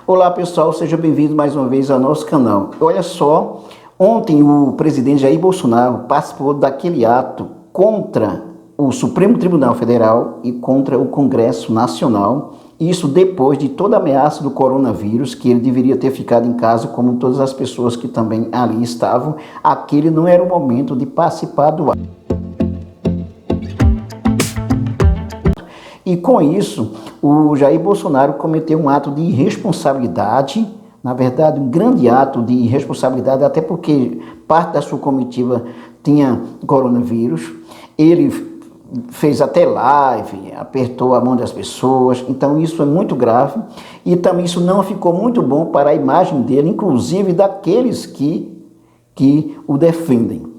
Olá pessoal, seja bem-vindo mais uma vez ao nosso canal. Olha só, ontem o presidente Jair Bolsonaro participou daquele ato contra o Supremo Tribunal Federal e contra o Congresso Nacional. Isso depois de toda a ameaça do coronavírus, que ele deveria ter ficado em casa, como todas as pessoas que também ali estavam. Aquele não era o momento de participar do ato. E com isso, o Jair Bolsonaro cometeu um ato de irresponsabilidade, na verdade um grande ato de irresponsabilidade, até porque parte da sua comitiva tinha coronavírus. Ele fez até live, apertou a mão das pessoas, então isso é muito grave. E também isso não ficou muito bom para a imagem dele, inclusive daqueles que o defendem.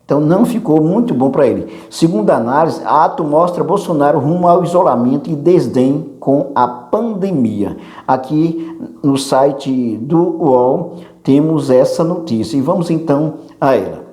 Então não ficou muito bom para ele. Segundo a análise, ato mostra Bolsonaro rumo ao isolamento e desdém com a pandemia. Aqui no site do UOL temos essa notícia e vamos então a ela.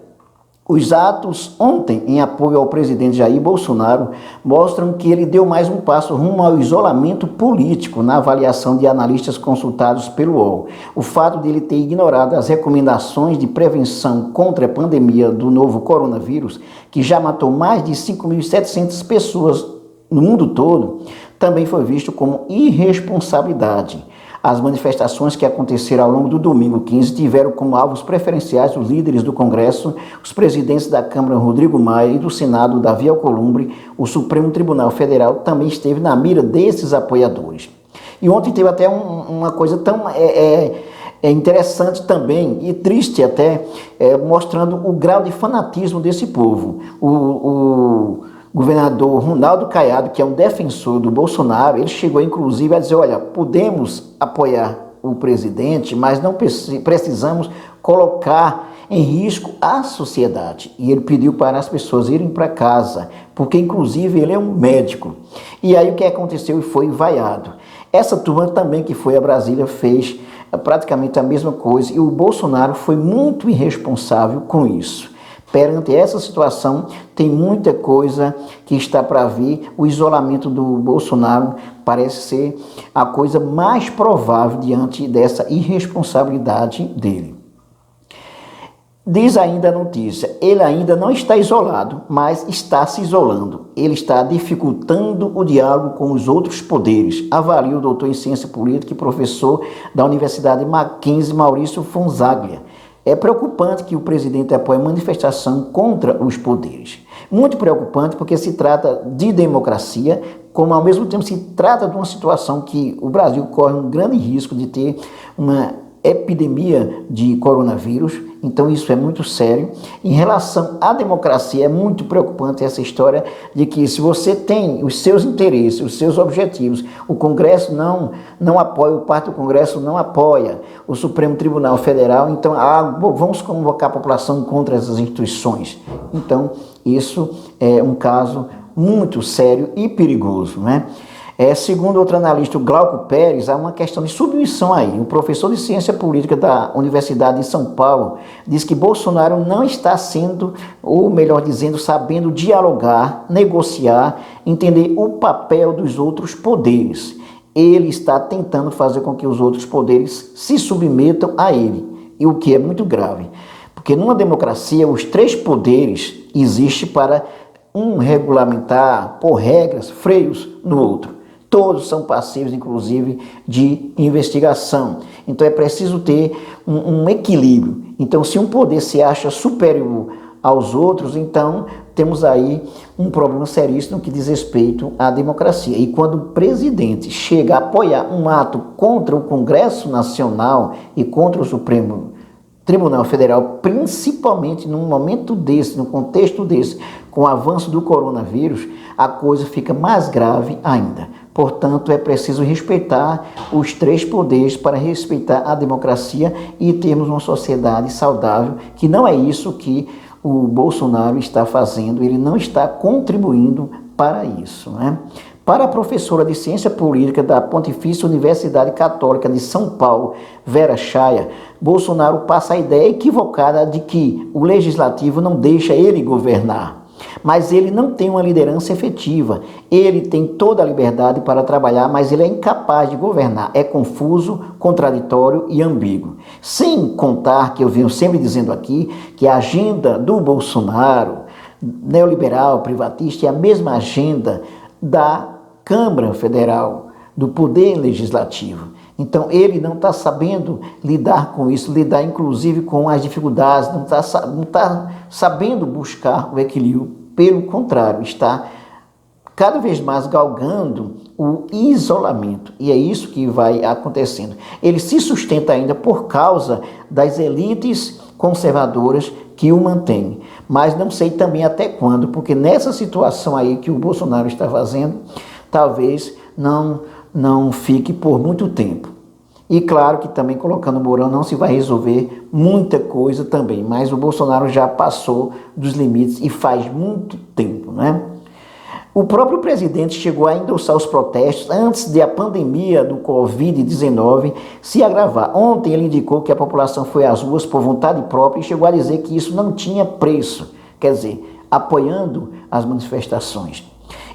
Os atos ontem em apoio ao presidente Jair Bolsonaro mostram que ele deu mais um passo rumo ao isolamento político na avaliação de analistas consultados pelo UOL. O fato de ele ter ignorado as recomendações de prevenção contra a pandemia do novo coronavírus, que já matou mais de 5.700 pessoas no mundo todo, também foi visto como irresponsabilidade. As manifestações que aconteceram ao longo do domingo 15 tiveram como alvos preferenciais os líderes do Congresso, os presidentes da Câmara Rodrigo Maia e do Senado Davi Alcolumbre. O Supremo Tribunal Federal também esteve na mira desses apoiadores. E ontem teve até uma coisa tão interessante também e triste até, mostrando o grau de fanatismo desse povo. O governador Ronaldo Caiado, que é um defensor do Bolsonaro, ele chegou inclusive a dizer, olha, podemos apoiar o presidente, mas não precisamos colocar em risco a sociedade. E ele pediu para as pessoas irem para casa, porque inclusive ele é um médico. E aí o que aconteceu e foi vaiado. Essa turma também que foi a Brasília fez praticamente a mesma coisa e o Bolsonaro foi muito irresponsável com isso. Perante essa situação, tem muita coisa que está para vir. O isolamento do Bolsonaro parece ser a coisa mais provável diante dessa irresponsabilidade dele. Diz ainda a notícia, ele ainda não está isolado, mas está se isolando. Ele está dificultando o diálogo com os outros poderes, avalia o doutor em ciência política e professor da Universidade Mackenzie, Maurício Fonzaglia. É preocupante que o presidente apoie manifestação contra os poderes. Muito preocupante porque se trata de democracia, como ao mesmo tempo se trata de uma situação que o Brasil corre um grande risco de ter uma epidemia de coronavírus, então isso é muito sério. Em relação à democracia, é muito preocupante essa história de que se você tem os seus interesses, os seus objetivos, o Congresso não apoia, o parte do Congresso não apoia, o Supremo Tribunal Federal, então vamos convocar a população contra essas instituições. Então isso é um caso muito sério e perigoso, né? Segundo outro analista, o Glauco Pérez, há uma questão de submissão aí. O professor de ciência política da Universidade de São Paulo diz que Bolsonaro não está sendo, ou melhor dizendo, sabendo dialogar, negociar, entender o papel dos outros poderes. Ele está tentando fazer com que os outros poderes se submetam a ele, e o que é muito grave. Porque numa democracia, os três poderes existem para um regulamentar, pôr regras, freios no outro. Todos são passíveis, inclusive, de investigação. Então é preciso ter um equilíbrio. Então, se um poder se acha superior aos outros, então temos aí um problema seríssimo no que diz respeito à democracia. E quando o presidente chega a apoiar um ato contra o Congresso Nacional e contra o Supremo Tribunal Federal, principalmente num momento desse, num contexto desse, com o avanço do coronavírus, a coisa fica mais grave ainda. Portanto, é preciso respeitar os três poderes para respeitar a democracia e termos uma sociedade saudável, que não é isso que o Bolsonaro está fazendo, ele não está contribuindo para isso, né? Para a professora de Ciência Política da Pontifícia Universidade Católica de São Paulo, Vera Chaia, Bolsonaro passa a ideia equivocada de que o Legislativo não deixa ele governar. Mas ele não tem uma liderança efetiva. Ele tem toda a liberdade para trabalhar, mas ele é incapaz de governar. É confuso, contraditório e ambíguo. Sem contar que eu venho sempre dizendo aqui que a agenda do Bolsonaro, neoliberal, privatista, é a mesma agenda da Câmara Federal, do Poder Legislativo. Então, ele não está sabendo lidar com isso, lidar inclusive com as dificuldades, não está sabendo buscar o equilíbrio. Pelo contrário, está cada vez mais galgando o isolamento. E é isso que vai acontecendo. Ele se sustenta ainda por causa das elites conservadoras que o mantêm. Mas não sei também até quando, porque nessa situação aí que o Bolsonaro está fazendo, talvez não fique por muito tempo. E claro que também colocando o Mourão não se vai resolver muita coisa também, mas o Bolsonaro já passou dos limites e faz muito tempo, né? O próprio presidente chegou a endossar os protestos antes de a pandemia do Covid-19 se agravar. Ontem ele indicou que a população foi às ruas por vontade própria e chegou a dizer que isso não tinha preço, quer dizer, apoiando as manifestações.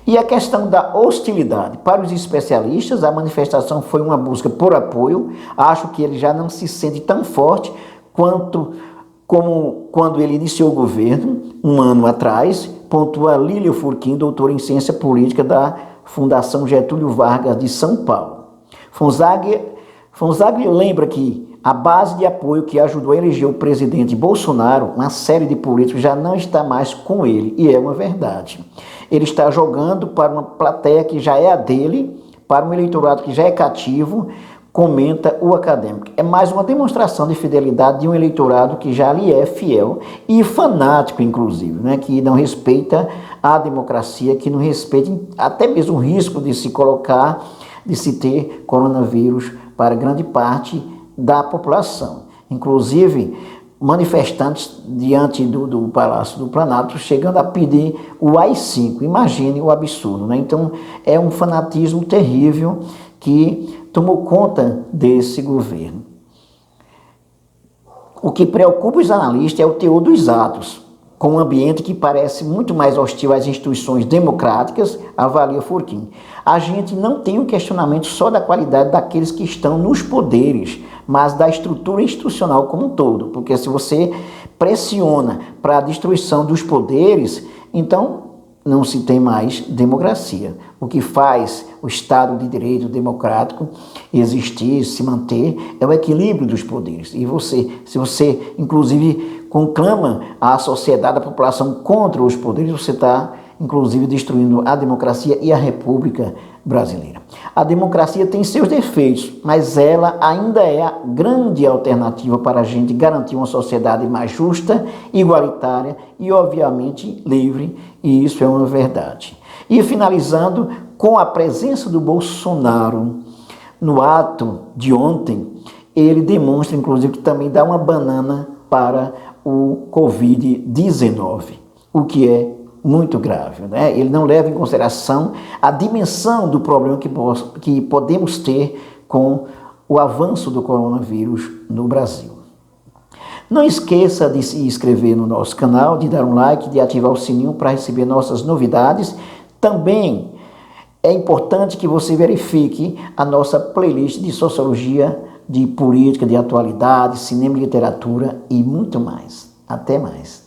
E a questão da hostilidade. Para os especialistas, a manifestação foi uma busca por apoio. Acho que ele já não se sente tão forte como quando ele iniciou o governo, um ano atrás, pontua Lília Furquim, doutora em Ciência Política da Fundação Getúlio Vargas de São Paulo. Fonzaglia lembra que a base de apoio que ajudou a eleger o presidente Bolsonaro, uma série de políticos, já não está mais com ele, e é uma verdade. Ele está jogando para uma plateia que já é a dele, para um eleitorado que já é cativo, comenta o acadêmico. É mais uma demonstração de fidelidade de um eleitorado que já lhe é fiel e fanático, inclusive, né? Que não respeita a democracia, que não respeita até mesmo o risco de se colocar, de se ter coronavírus para grande parte da população. Inclusive, manifestantes diante do Palácio do Planalto chegando a pedir o AI-5. Imagine o absurdo, né? Então, é um fanatismo terrível que tomou conta desse governo. O que preocupa os analistas é o teor dos atos, com um ambiente que parece muito mais hostil às instituições democráticas, avalia Furquim. A gente não tem um questionamento só da qualidade daqueles que estão nos poderes, mas da estrutura institucional como um todo, porque se você pressiona para a destruição dos poderes, então não se tem mais democracia. O que faz o Estado de Direito democrático existir, se manter, é o equilíbrio dos poderes. E se você, inclusive, conclama a sociedade, a população contra os poderes, você está, inclusive, destruindo a democracia e a República Brasileira. A democracia tem seus defeitos, mas ela ainda é a grande alternativa para a gente garantir uma sociedade mais justa, igualitária e, obviamente, livre, e isso é uma verdade. E finalizando com a presença do Bolsonaro no ato de ontem, ele demonstra, inclusive, que também dá uma banana para o Covid-19, o que é muito grave, né? Ele não leva em consideração a dimensão do problema que podemos ter com o avanço do coronavírus no Brasil. Não esqueça de se inscrever no nosso canal, de dar um like, de ativar o sininho para receber nossas novidades. Também é importante que você verifique a nossa playlist de sociologia, de política, de atualidade, cinema e literatura e muito mais. Até mais.